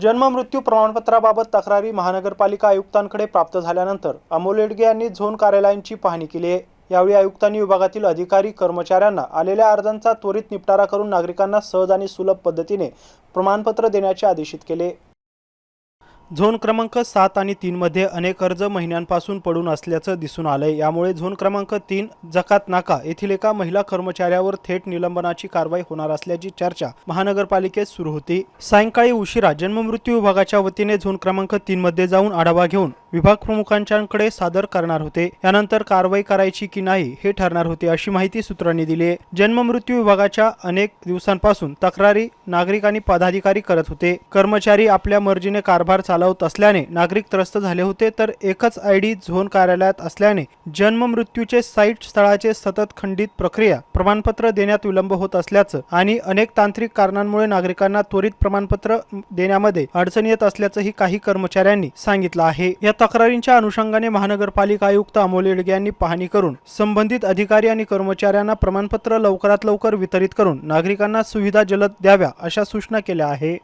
जन्म मृत्यू प्रमाणपत्राबाबत तक्रारी महानगरपालिका आयुक्तांकडे प्राप्त झाल्यानंतर अमोल येडगे यांनी झोन कार्यालयांची पाहणी केली आहे। यावेळी आयुक्तांनी विभागातील अधिकारी कर्मचाऱ्यांना आलेल्या अर्जांचा त्वरित निपटारा करून नागरिकांना सहज आणि सुलभ पद्धतीने प्रमाणपत्र देण्याचे आदेशित केले। झोन क्रमांक 7 आणि 3 मध्ये अनेक अर्ज महिन्यांपासून पडून असल्याचं दिसून आलंय। यामुळे झोन क्रमांक 3 जकात नाका येथील एका महिला कर्मचाऱ्यावर थेट निलंबनाची कारवाई होणार असल्याची चर्चा महानगरपालिकेत सुरू होती। सायंकाळी उशिरा जन्ममृत्यू विभागाच्या वतीने झोन क्रमांक 3 मध्ये जाऊन आढावा घेऊन विभाग प्रमुखांच्याकडे सादर करणार होते। यानंतर कारवाई करायची की नाही हे ठरणार होते, अशी माहिती सूत्रांनी दिली आहे। जन्ममृत्यू विभागाच्या अनेक दिवसांपासून तक्रारी नागरिक आणि पदाधिकारी करत होते। कर्मचारी आपल्या मर्जीने कारभार चालवत असल्याने नागरिक त्रस्त झाले होते, तर एकच आयडी झोन कार्यालयात असल्याने जन्म मृत्यूचे साईट स्थळाचे सतत खंडित प्रक्रिया प्रमाणपत्र देण्यात विलंब होत असल्याचं आणि अनेक तांत्रिक कारणांमुळे नागरिकांना त्वरित प्रमाणपत्र देण्यामध्ये अडचण येत असल्याचंही काही कर्मचाऱ्यांनी सांगितलं आहे। या तक्रारींच्या अनुषंगाने महानगरपालिका आयुक्त अमोल येडगे यांनी पाहणी करून संबंधित अधिकारी आणि कर्मचाऱ्यांना प्रमाणपत्र लवकरात लवकर वितरित करून नागरिकांना सुविधा जलद द्याव्या अशा सूचना केल्या आहे।